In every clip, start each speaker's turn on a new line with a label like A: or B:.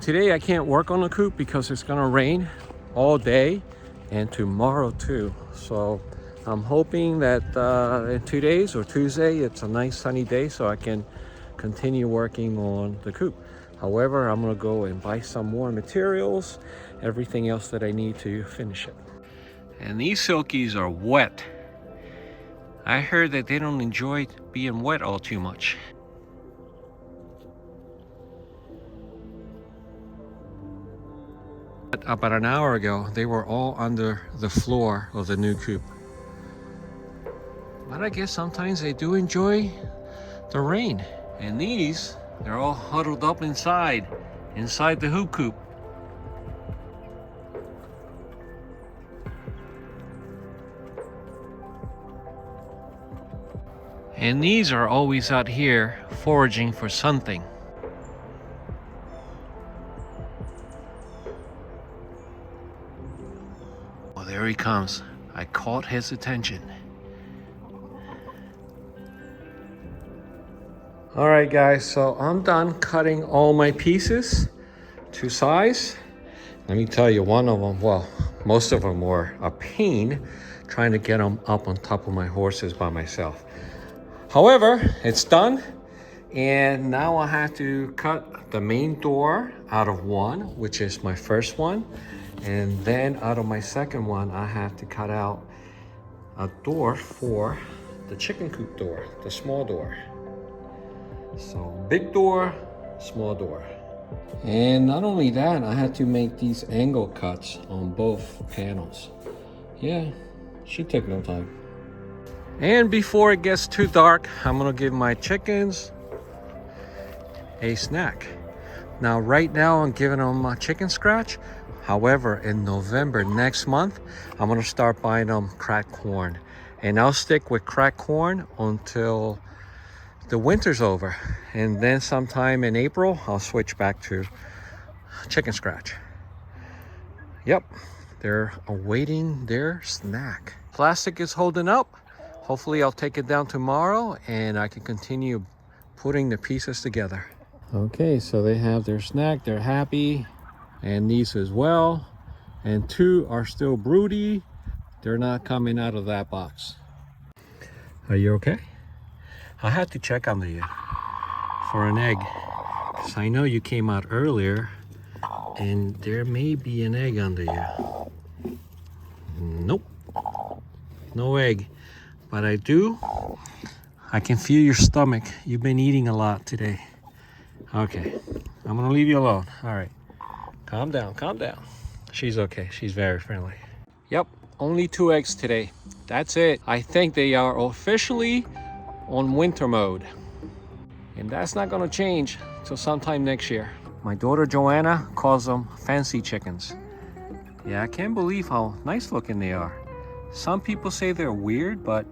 A: today I can't work on the coop because it's gonna rain all day and tomorrow too. So I'm hoping that in 2 days or Tuesday, it's a nice sunny day so I can continue working on the coop. However, I'm gonna go and buy some more materials, everything else that I need to finish it. And these silkies are wet. I heard that they don't enjoy being wet all too much. About an hour ago, they were all under the floor of the new coop. But I guess sometimes they do enjoy the rain. And these, they're all huddled up inside the hoop coop. And these are always out here foraging for something. Well, there he comes. I caught his attention. All right, guys, so I'm done cutting all my pieces to size. Let me tell you, one of them, well, most of them were a pain trying to get them up on top of my horses by myself. However, it's done, and now I have to cut the main door out of one, which is my first one, and then out of my second one, I have to cut out a door for the chicken coop door, the small door. So big door, small door. And not only that, I had to make these angle cuts on both panels. Yeah, should take no time. And before it gets too dark, I'm gonna give my chickens a snack. Now right now I'm giving them a chicken scratch. However, in November next month, I'm gonna start buying them cracked corn. And I'll stick with cracked corn until the winter's over, and then sometime in April I'll switch back to chicken scratch. Yep, they're awaiting their snack. Plastic is holding up. Hopefully I'll take it down tomorrow and I can continue putting the pieces together. Okay, so they have their snack, they're happy, and these as well. And two are still broody. They're not coming out of that box. Are you okay? I had to check on you for an egg, because I know you came out earlier and there may be an egg under you. Nope, no egg, but I can feel your stomach. You've been eating a lot today. Okay, I'm gonna leave you alone. All right, calm down, calm down. She's okay, she's very friendly. Yep, only 2 eggs today. That's it. I think they are officially on winter mode, and that's not gonna change till sometime next year. My daughter Joanna calls them fancy chickens. Yeah, I can't believe how nice looking they are. Some people say they're weird, but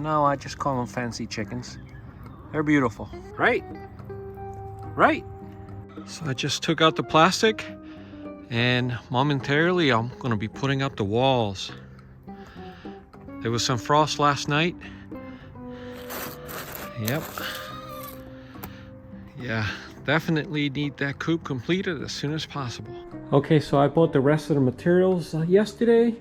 A: no, I just call them fancy chickens. They're beautiful, right? Right? So I just took out the plastic, and momentarily I'm gonna be putting up the walls. There was some frost last night. Yep. Yeah, definitely need that coop completed as soon as possible. Okay, so I bought the rest of the materials yesterday.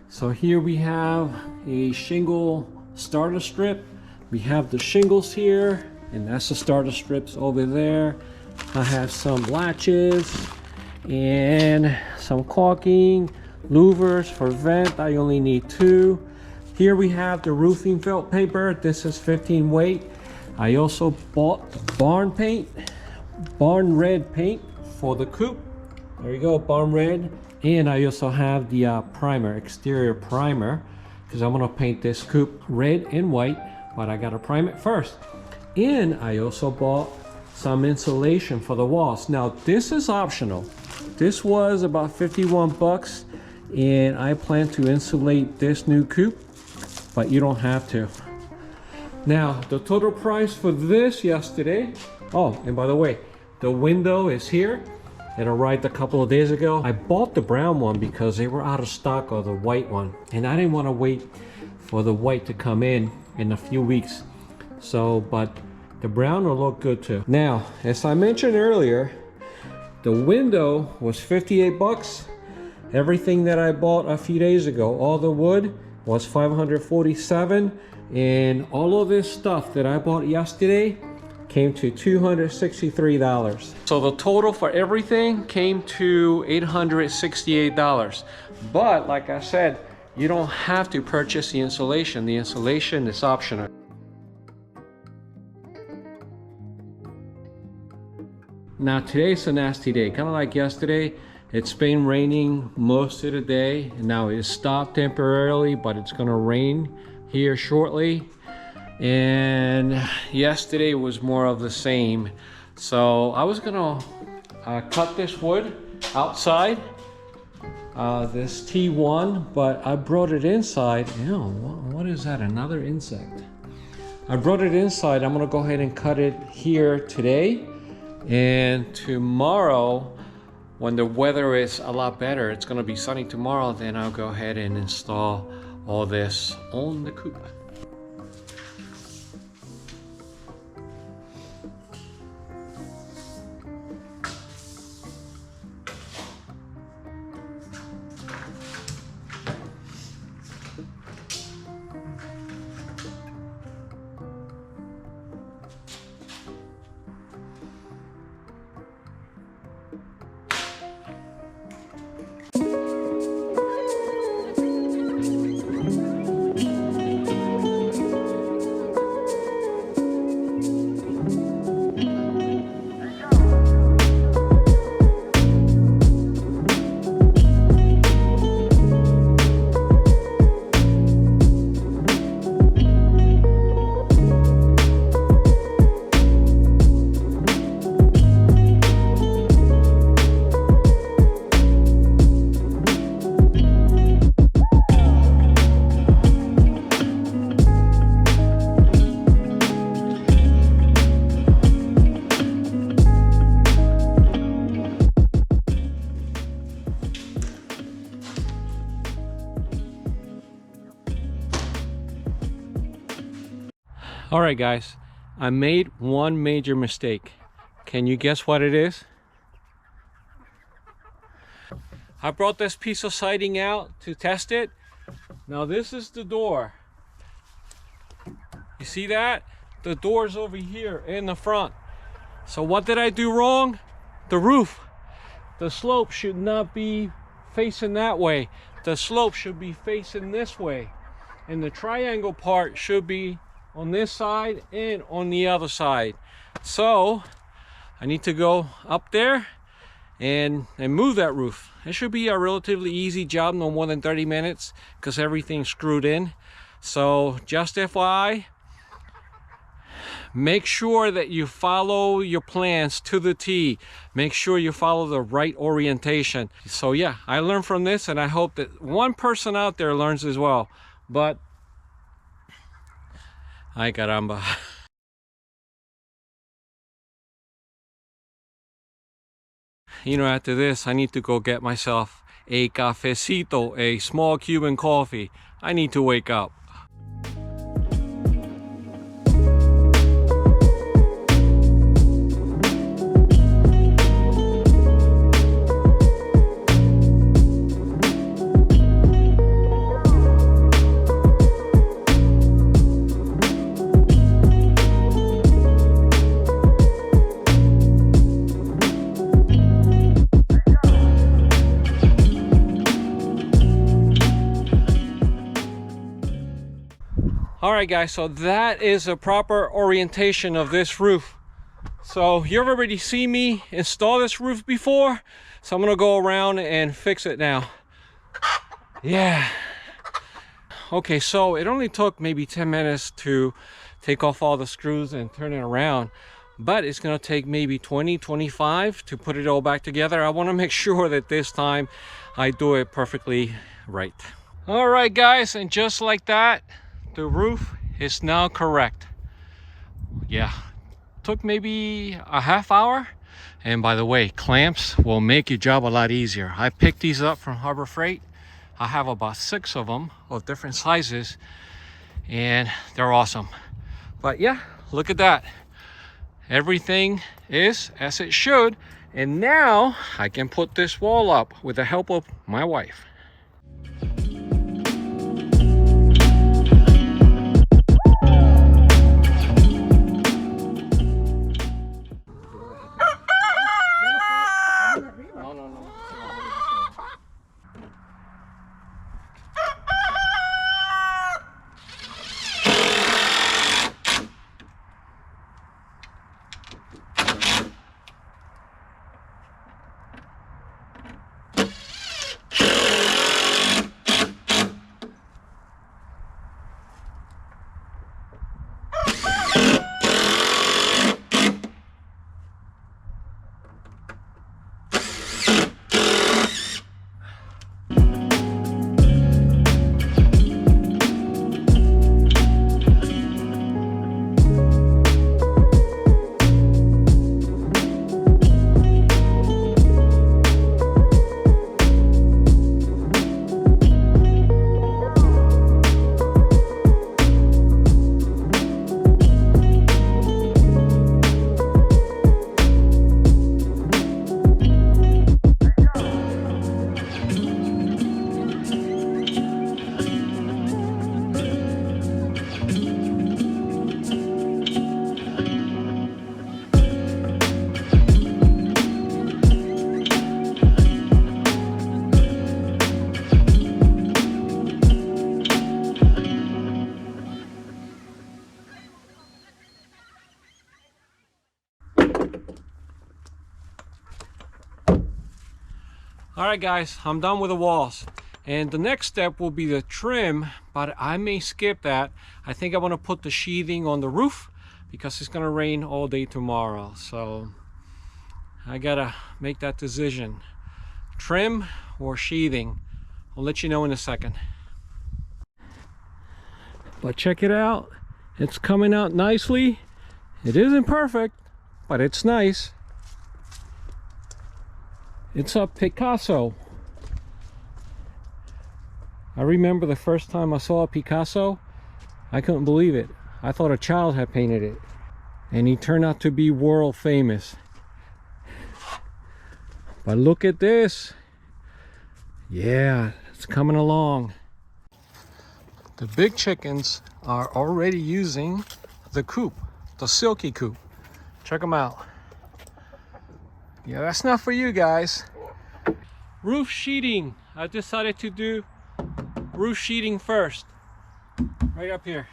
A: So here we have a shingle starter strip. We have the shingles here, and that's the starter strips over there. I have some latches and some caulking, louvers for vent. I only need 2. Here we have the roofing felt paper. This is 15 weight. I also bought barn red paint for the coop. There you go, barn red. And I also have the primer, exterior primer, because I'm gonna paint this coop red and white, but I gotta prime it first. And I also bought some insulation for the walls. Now this is optional. This was about 51 bucks, and I plan to insulate this new coop, but you don't have to. Now, the total price for this yesterday, oh, and by the way, the window is here. It arrived a couple of days ago. I bought the brown one because they were out of stock of the white one, and I didn't want to wait for the white to come in a few weeks. So, but the brown will look good too. Now, as I mentioned earlier, The window was 58 bucks. Everything that I bought a few days ago, all the wood was 547, and all of this stuff that I bought yesterday came to $263. So the total for everything came to $868. But like I said, you don't have to purchase the insulation. The insulation is optional. Now today's a nasty day, kind of like yesterday. It's been raining most of the day, and now it stopped temporarily, but it's gonna rain here shortly. And yesterday was more of the same. So I was gonna cut this wood outside, this T1, but I brought it inside. Ew, what is that, another insect? I brought it inside. I'm gonna go ahead and cut it here today. And tomorrow, when the weather is a lot better, it's gonna be sunny tomorrow, then I'll go ahead and install all this on the Coop. All right, guys, I made one major mistake. Can you guess what it is? I brought this piece of siding out to test it. Now this is the door. You see that? The door's over here in the front. So what did I do wrong? The roof. The slope should not be facing that way. The slope should be facing this way. And the triangle part should be on this side and on the other side. So I need to go up there and move that roof. It should be a relatively easy job, no more than 30 minutes, because everything's screwed in. So just FYI, make sure that you follow your plans to the T. Make sure you follow the right orientation. So yeah, I learned from this, and I hope that one person out there learns as well. But ay caramba. You know, after this, I need to go get myself a cafecito, a small Cuban coffee. I need to wake up. All right, guys, so that is a proper orientation of this roof. So you've already seen me install this roof before, so I'm gonna go around and fix it now. Yeah. Okay, so it only took maybe 10 minutes to take off all the screws and turn it around, but it's gonna take maybe 20-25 to put it all back together. I want to make sure that this time I do it perfectly right. All right, guys, and just like that, the roof is now correct. Yeah, took maybe a half hour. And by the way, clamps will make your job a lot easier. I picked these up from Harbor Freight. I have about 6 of them of different sizes, and they're awesome. But yeah, look at that. Everything is as it should. And now I can put this wall up with the help of my wife. All right guys, I'm done with the walls. And the next step will be the trim, but I may skip that. I think I want to put the sheathing on the roof because it's gonna rain all day tomorrow. So I gotta make that decision. Trim or sheathing. I'll let you know in a second. But check it out. It's coming out nicely. It isn't perfect, but it's nice. It's a Picasso. I remember the first time I saw a Picasso, I couldn't believe it. I thought a child had painted it. And he turned out to be world famous. But look at this. Yeah, it's coming along. The big chickens are already using the coop, the Silky coop. Check them out. Yeah, that's not for you guys. Roof sheeting. I decided to do roof sheeting first. Right up here.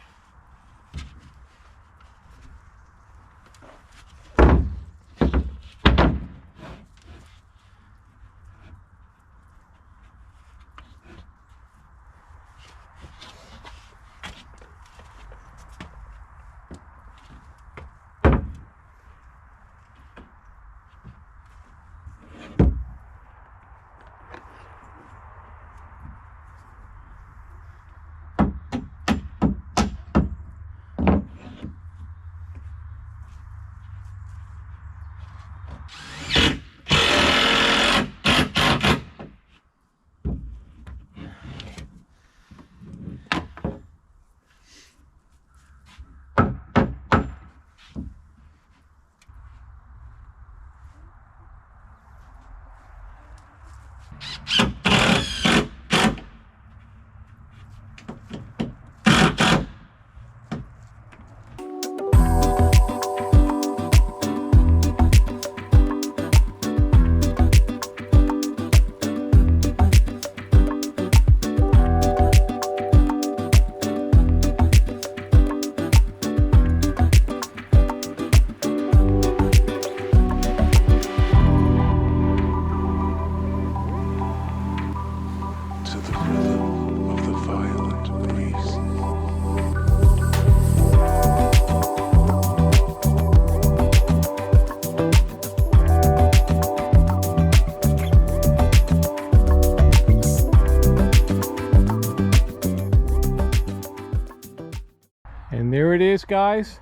A: And there it is, guys.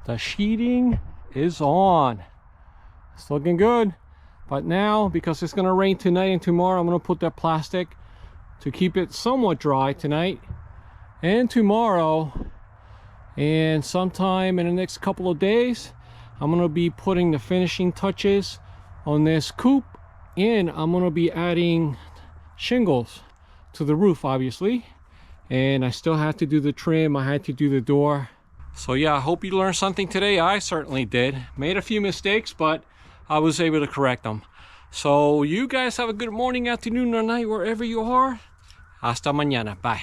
A: The sheeting is on. It's looking good. But now, because it's gonna rain tonight and tomorrow, I'm gonna put that plastic to keep it somewhat dry tonight and tomorrow. And sometime in the next couple of days, I'm gonna be putting the finishing touches on this coop, and I'm gonna be adding shingles to the roof, obviously. And I still have to do the trim. I had to do the door. So yeah, I hope you learned something today. I certainly did. Made a few mistakes, but I was able to correct them. So you guys have a good morning, afternoon, or night, wherever you are. Hasta mañana. Bye.